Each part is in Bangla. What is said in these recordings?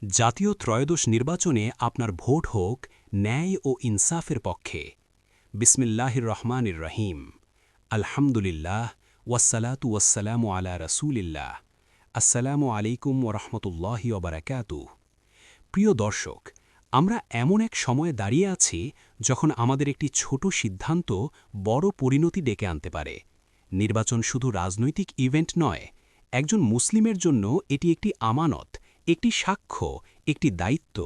জাতীয় ত্রয়োদশ নির্বাচনে আপনার ভোট হোক ন্যায় ও ইনসাফের পক্ষে। বিসমিল্লাহির রহমানির রহিম। আলহামদুলিল্লাহ ওয়াসসালাতু ওয়াসসালামু আলা রাসূলিল্লাহ। আসসালামু আলাইকুম ওরহমতুল্লাহি ওবারাকাতুহ। প্রিয় দর্শক, আমরা এমন এক সময়ে দাঁড়িয়ে আছি যখন আমাদের একটি ছোট সিদ্ধান্ত বড় পরিণতি ডেকে আনতে পারে। নির্বাচন শুধু রাজনৈতিক ইভেন্ট নয়, একজন মুসলিমের জন্য এটি একটি আমানত, একটি সাক্ষ্য, একটি দায়িত্ব।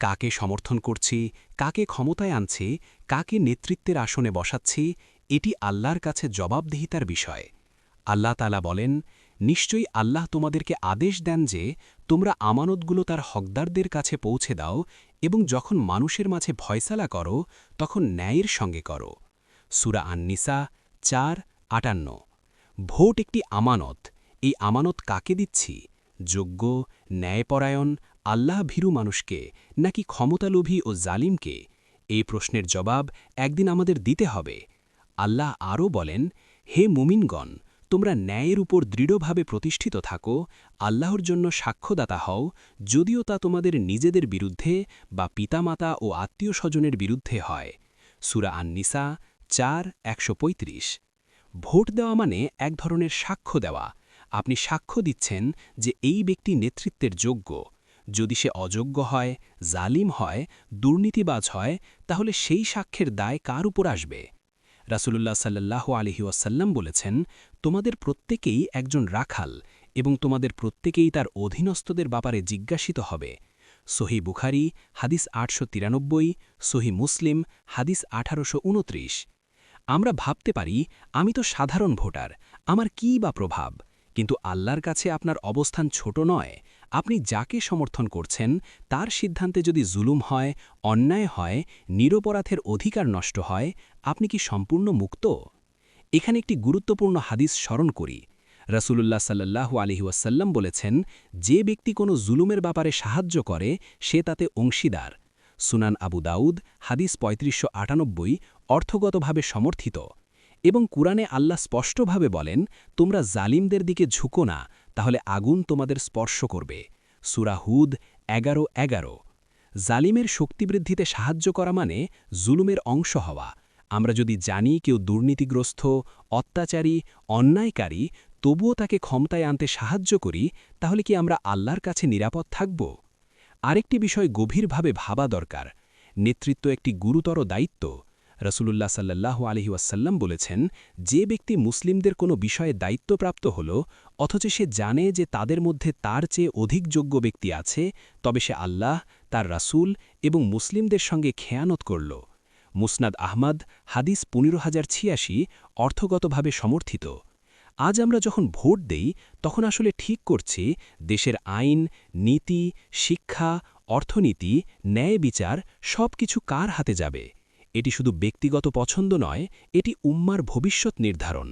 কাকে সমর্থন করছি, কাকে ক্ষমতায় আনছি, কাকে নেতৃত্বের আসনে বসাচ্ছি, এটি আল্লাহর কাছে জবাবদিহিতার বিষয়। আল্লাহ তাআলা বলেন, নিশ্চয়ই আল্লাহ তোমাদেরকে আদেশ দেন যে তোমরা আমানতগুলো তার হকদারদের কাছে পৌঁছে দাও এবং যখন মানুষের মাঝে ফয়সালা করো তখন ন্যায়ের সঙ্গে করো। সূরা আন-নিসা ৪:৫৮। ভোট একটি আমানত। এই আমানত কাকে দিচ্ছি? যোগ্য, ন্যায়পরায়ণ, আল্লাহভীরু মানুষকে, নাকি ক্ষমতালোভী ও জালিমকে? এই প্রশ্নের জবাব একদিন আমাদের দিতে হবে। আল্লাহ আরও বলেন, হে মুমিনগণ, তোমরা ন্যায়ের উপর দৃঢ়ভাবে প্রতিষ্ঠিত থাকো, আল্লাহর জন্য সাক্ষ্যদাতা হও, যদিও তা তোমাদের নিজেদের বিরুদ্ধে বা পিতামাতা ও আত্মীয় স্বজনের বিরুদ্ধে হয়। সূরা আন-নিসা ৪:১৩৫। ভোট দেওয়া মানে এক ধরনের সাক্ষ্য দেওয়া। আপনি সাক্ষ্য দিচ্ছেন যে এই ব্যক্তি নেতৃত্বের যোগ্য। যদি সে অযোগ্য হয়, জালিম হয়, দুর্নীতিবাজ হয়, তাহলে সেই সাক্ষ্যের দায় কার উপর আসবে? রাসূলুল্লাহ সাল্লাল্লাহু আলাইহি ওয়াসাল্লাম বলেছেন, তোমাদের প্রত্যেকেই একজন রাখাল এবং তোমাদের প্রত্যেকেই তার অধীনস্থদের ব্যাপারে জিজ্ঞাসিত হবে। সহিহ বুখারী হাদিস ৮৯৩, সহিহ মুসলিম হাদিস ১৮২৯। আমরা ভাবতে পারি, আমি তো সাধারণ ভোটার, আমার কী বা প্রভাব? কিন্তু আল্লাহর কাছে আপনার অবস্থান ছোট নয়। আপনি যাকে সমর্থন করছেন তার সিদ্ধান্তে যদি জুলুম হয়, অন্যায় হয়, নিরপরাধের অধিকার নষ্ট হয়, আপনি কি সম্পূর্ণ মুক্ত? এখানে একটি গুরুত্বপূর্ণ হাদিস স্মরণ করি। রাসূলুল্লাহ সাল্লাল্লাহু আলাইহি ওয়াসাল্লাম বলেছেন, যে ব্যক্তি কোনো জুলুমের ব্যাপারে সাহায্য করে সে তাতে অংশীদার। সুনান আবু দাউদ হাদিস ৩৫৯৮, অর্থগতভাবে সমর্থিত। এবং কুরআনে আল্লাহ স্পষ্টভাবে বলেন, তোমরা জালিমদের দিকে ঝুঁকো না, তাহলে আগুন তোমাদের স্পর্শ করবে। সূরা হুদ ১১:১১। জালিমের শক্তিবৃদ্ধিতে সাহায্য করা মানে জুলুমের অংশ হওয়া। আমরা যদি জানি কেউ দুর্নীতিগ্রস্ত, অত্যাচারী, অন্যায়কারী, তবুও তাকে ক্ষমতায় আনতে সাহায্য করি, তাহলে কি আমরা আল্লাহর কাছে নিরাপদ থাকব? আরেকটি বিষয় গভীরভাবে ভাবা দরকার। নেতৃত্ব একটি গুরুতর দায়িত্ব। রাসূলুল্লাহ সাল্লাল্লাহু আলাইহি ওয়াসাল্লাম বলেছেন, যে ব্যক্তি মুসলিমদের কোনো বিষয়ে দায়িত্বপ্রাপ্ত হল অথচ সে জানে যে তাদের মধ্যে তার চেয়ে অধিক যোগ্য ব্যক্তি আছে, তবে সে আল্লাহ, তার রাসূল এবং মুসলিমদের সঙ্গে খেয়ানত করল। মুসনাদ আহমদ হাদিস ১৫০৮৬, অর্থগতভাবে সমর্থিত। আজ আমরা যখন ভোট দেই তখন আসলে ঠিক করছি দেশের আইন, নীতি, শিক্ষা, অর্থনীতি, ন্যায় বিচার সব কিছু কার হাতে যাবে। এটি শুধু ব্যক্তিগত পছন্দ নয়, এটি উম্মার ভবিষ্যৎ নির্ধারণ।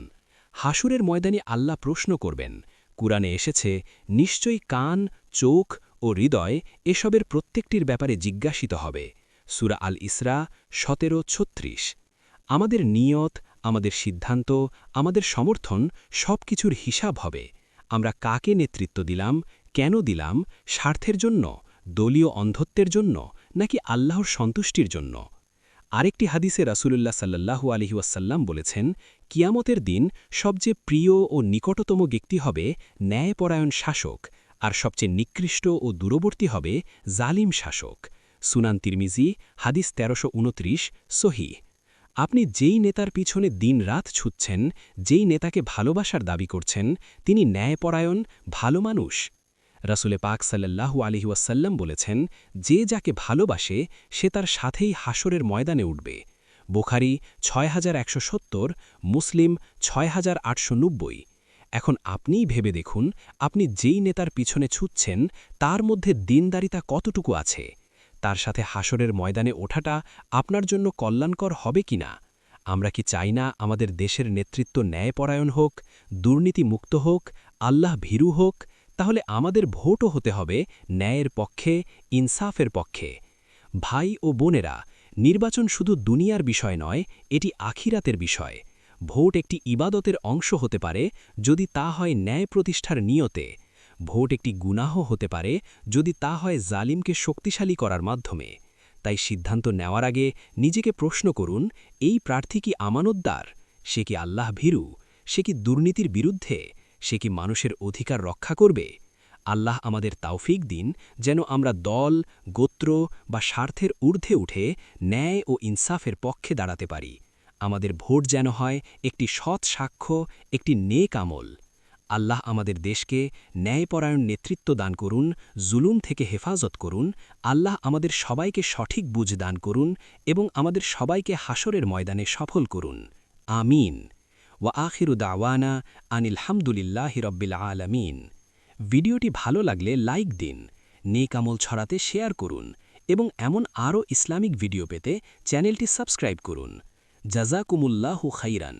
হাসুরের ময়দানে আল্লাহ প্রশ্ন করবেন। কুরআনে এসেছে, নিশ্চয়ই কান, চোখ ও হৃদয় এসবের প্রত্যেকটির ব্যাপারে জিজ্ঞাসিত হবে। সূরা আল ইসরা ১৭:৩৬। আমাদের নিয়ত, আমাদের সিদ্ধান্ত, আমাদের সমর্থন সবকিছুর হিসাব হবে। আমরা কাকে নেতৃত্ব দিলাম, কেন দিলাম, স্বার্থের জন্য, দলীয় অন্ধত্বের জন্য, নাকি আল্লাহর সন্তুষ্টির জন্য? আরেকটি হাদিসে রাসূলুল্লাহ সাল্লাল্লাহু আলাইহি ওয়াসাল্লাম বলেছেন, কিয়ামতের দিন সবচেয়ে প্রিয় ও নিকটতম ব্যক্তি হবে ন্যায়পরায়ণ শাসক, আর সবচেয়ে নিকৃষ্ট ও দূরবর্তী হবে জালিম শাসক। সুনান তিরমিজি হাদিস ১৩২৯, সহিহ। আপনি যেই নেতার পিছনে দিনরাত ছুটছেন, যেই নেতাকে ভালোবাসার দাবি করছেন, তিনি ন্যায়পরায়ণ, ভালো মানুষ? রাসূলে পাক সাল্লাল্লাহু আলাইহি ওয়াসাল্লাম বলেছেন, যে যাকে ভালোবাসে সে তার সাথেই হাসরের ময়দানে উঠবে। বুখারী ৬১৭০, মুসলিম ৬৮৯০। এখন আপনিই ভেবে দেখুন, আপনি যেই নেতার পিছনে ছুটছেন তার মধ্যে দিনদারিতা কতটুকু আছে? তার সাথে হাসরের ময়দানে ওঠাটা আপনার জন্য কল্যাণকর হবে কিনা? আমরা কি চাই না আমাদের দেশের নেতৃত্ব ন্যায়পরায়ণ হোক, দুর্নীতিমুক্ত হোক, আল্লাহ ভীরু হোক? তাহলে আমাদের ভোটও হতে হবে ন্যায়ের পক্ষে, ইনসাফের পক্ষে। ভাই ও বোনেরা, নির্বাচন শুধু দুনিয়ার বিষয় নয়, এটি আখিরাতের বিষয়। ভোট একটি ইবাদতের অংশ হতে পারে যদি তা হয় ন্যায় প্রতিষ্ঠার নিয়তে। ভোট একটি গুনাহ হতে পারে যদি তা হয় জালিমকে শক্তিশালী করার মাধ্যমে। তাই সিদ্ধান্ত নেওয়ার আগে নিজেকে প্রশ্ন করুন, এই প্রার্থী কি আমানতদার? সে কি আল্লাহ ভীরু? সে কি দুর্নীতির বিরুদ্ধে? সে কি মানুষের অধিকার রক্ষা করবে? আল্লাহ আমাদের তাওফিক দিন যেন আমরা দল, গোত্র বা স্বার্থের ঊর্ধ্বে উঠে ন্যায় ও ইনসাফের পক্ষে দাঁড়াতে পারি। আমাদের ভোট যেন হয় একটি সৎ সাক্ষ্য, একটি নেক আমল। আল্লাহ আমাদের দেশকে ন্যায়পরায়ণ নেতৃত্ব দান করুন, জুলুম থেকে হেফাজত করুন। আল্লাহ আমাদের সবাইকে সঠিক বুঝ দান করুন এবং আমাদের সবাইকে হাসরের ময়দানে সফল করুন। আমিন। ওয়া আখিরু দাওয়ানা আনিল হামদুলিল্লাহি রব্বিল আলামিন। ভিডিওটি ভালো লাগলে লাইক দিন, নেক আমল ছড়াতে শেয়ার করুন এবং এমন আরও ইসলামিক ভিডিও পেতে চ্যানেলটি সাবস্ক্রাইব করুন। জাযাকুমুল্লাহু খাইরান।